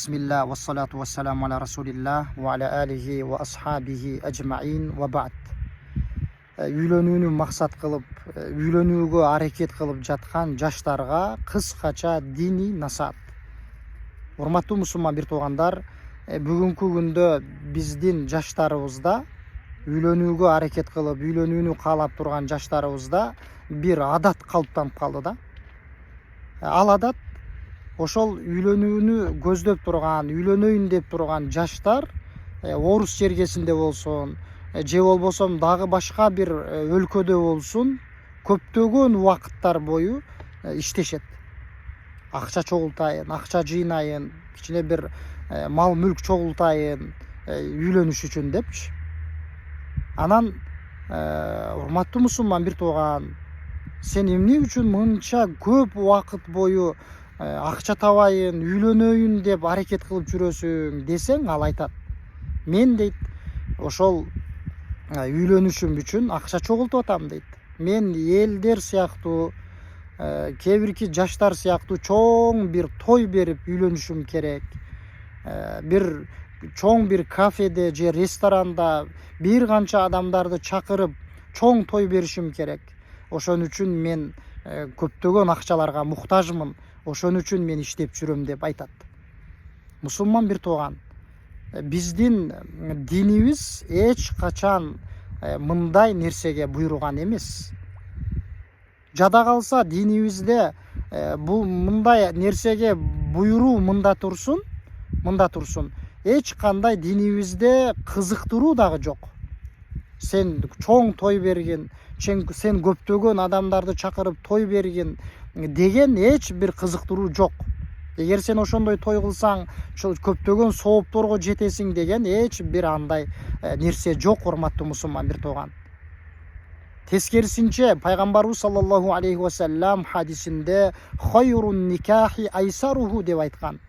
Bismillah ve salatu ve selamu ala Resulillah ve ala alihi ve ashabihi ecma'in ve ba'd. Үйлөнүүнү максат кылып, үйлөнүүгө аракет кылып жаткан жаштарга кыскача диний насаат. Урматтуу мусулман бир туугандар, бүгүнкү күндө биздин жаштарыбызда үйлөнүүгө аракет кылып, үйлөнүүнү каалап турган жаштарыбызда бир адат калыптанып калды да. Ал адат ошол үйлөнүүнү көздөп турган, үйлөнөйүн деп турган жаштар орус жергесинде болсун, же болбосо дагы башка бир өлкөдө болсун, көптөгөн убакыттар бою иштешет. Акча чогултайын, акча жыйнайын, кичине бир мал мүлк чогултайын, үйлөнүш үчүн депчи. Анан урматтуу мусулман бир тууган, сен эмне үчүн мынча көп убакыт бою акча табайын, үйлөнөйүн деп аракет кылып жүрөсүң десең, ал айтат: мен дейт, ошол үйлөнүшүм үчүн акча чогултуп атам дейт. Мен элдер сыяктуу, кээ бирки жаштар сыяктуу чоң бир той берип үйлөнүшүм керек. Бир чоң бир кафеде же ресторанда бир канча адамдарды чакырып чоң той беришим керек. Ошон үчүн мен көптөгөн акчаларга муктажмын. Ошон үчүн мен иштеп жүрөм деп айтат. Мусулман бир тууган, биздин динибиз эч качан мындай нерсеге буйруган эмес. Жада калса динибизде бул мындай нерсеге буйруу мында турсун. Эч кандай динибизде кызыктыруу дагы жок. Сен чоң той бергин, сен көптөгөн адамдарды чакырып той бергин деген эч бир кызыктыруу жок. Эгер сен ошондой той кылсаң, көптөгөн соопторго жетесиң деген эч бир андай нерсе жок, урматтуу мусулман бир тууган. Тескерисинче, пайгамбарыбыз саллаллаху алейхи ва саллям хадисинде хайрун никахи айсаруху деп айткан.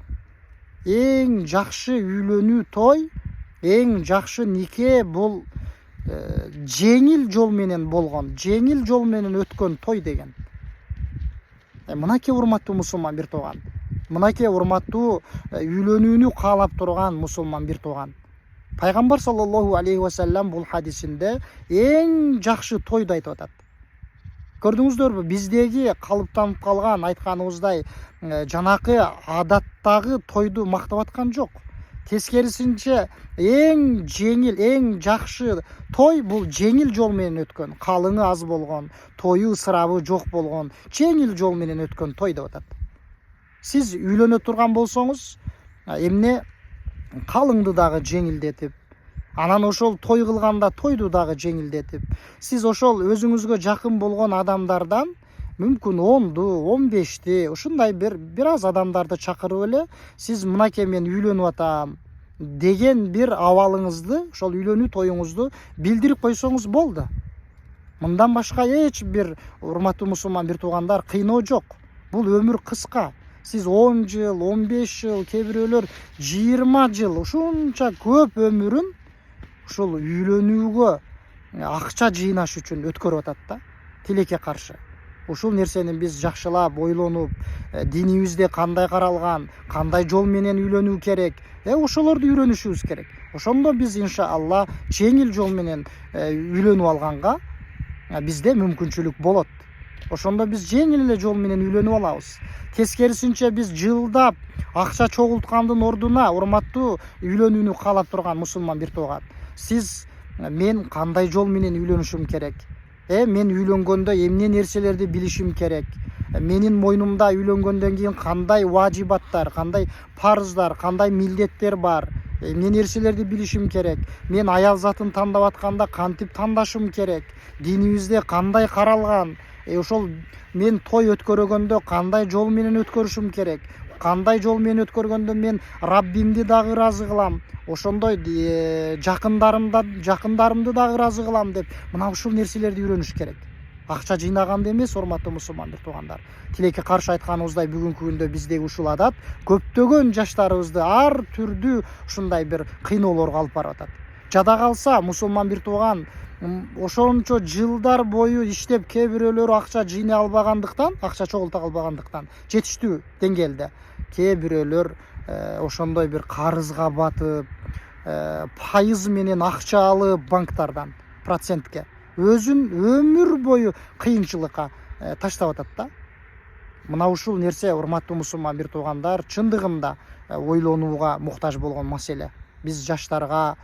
Эң жакшы үйлөнүү той, эң жакшы нике бул жеңил жол менен болгон, жеңил жол менен өткөн той деген. Мынакей урматтуу мусулман бир тууган, мынакей урматтуу үйлөнүүнү каалап турган мусулман бир тууган. Пайгамбар саллаллаху алейхи ва саллям бул хадисинде эң жакшы тойду айтып атат. Көрдүңүздөрбү, биздеги калыптанып калган айтканыбыздай жанакы адаттагы тойду мактап аткан жок. Тескерисинче, эң жеңил, эң жакшы той бул жеңил жол менен өткөн, калыңы аз болгон, тою ысырабы жок болгон, жеңил жол менен өткөн той деп атат. Сиз үйлөнө турган болсоңуз, эмне калыңды дагы жеңилдетип, анан ошол той кылганда тойду дагы жеңилдетип, сиз ошол өзүңүзгө жакын болгон адамдардан мүмкүн 10ду, 15ти, ушундай бир аз адамдарды чакырып эле, сиз мынакей мен үйлөнүп атам деген бир абалыңызды, ошол үйлөнүү тоюңузду билдирип койсоңуз болду. Мындан башка эч бир, урматтуу мусулман бир туугандар, кыйноо жок. Бул өмүр кыска. Сиз 10 жыл, 15 жыл, кээ бирөөлөр 20 жыл, ушунча көп өмүрүн ушул үйлөнүүгө акча жыйнаш үчүн өткөрүп атат да, тилекке каршы. Ушул нерсени биз жакшылап ойлонуп, динибизде кандай каралган, кандай жол менен үйлөнүү керек, ошолорду үйрөнүшүбүз керек. Ошондо биз иншалла жеңил жол менен үйлөнүп алганга бизде мүмкүнчүлүк болот. Ошондо биз жеңил эле жол менен үйлөнүп алабыз. Тескерисинче, биз жылдап акча чогулткандын ордуна, урматтуу үйлөнүүнү каалап турган мусулман бир тууган, сиз мен кандай жол менен үйлөнүшүм керек? Мен үйлөнгөндө эмне нерселерди билишим керек? Менин мойнумда үйлөнгөндөн кийин кандай важибаттар, кандай парыздар, кандай милдеттер бар? Эмне нерселерди билишим керек? Мен аял затын тандап атканда кантип тандашым керек? Динибизде кандай каралган? Ошол мен той өткөргөндө кандай жол менен өткөрүшүм керек? Кандай жол менен өткөргөндө мен Раббимди дагы ыраазы кылам? Ошондой жакындарымды дагы ыраазы кылам деп, мына ушул нерселерди үйрөнүш керек. Акча жыйнаганда эмес, урматтуу мусулман бир туугандар. Тилекке каршы айтканыбыздай, бүгүнкү күндө биздеги ушул адат көптөгөн жаштарыбызды ар түрдүү ушундай бир кыйноолорго алып барып атат. Жада калса, мусулман бир тууган, ошончо жылдар бою иштеп, кээ бирөөлөр акча жыйнай албагандыктан, акча чогулта албагандыктан, жетиштүү деңгээлде, кээ бирөөлөр ошондой бир карызга батып, пайыз менен акча алып банктардан процентке өзүн өмүр бою кыйынчылыкка таштап атат да. Мына ушул нерсе, урматтуу мусулман бир туугандар, чындыгында ойлонууга муктаж болгон маселе. Биз жаштарга,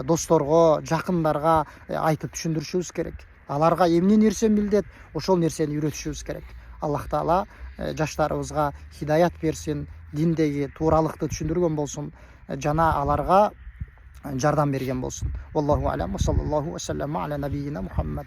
досторго, жакындарга айтып түшүндүрүшүбүз керек. Аларга эмне нерсе милдет, ошол нерсени үйрөтүшүбүз керек. Аллах таала жаштарыбызга хидаят берсин, диндеги тууралыкты түшүндүргөн болсун жана аларга жардам берген болсун. Wallahu alam, sallallahu aleyhi ve sellem ala nabiyyina Muhammed.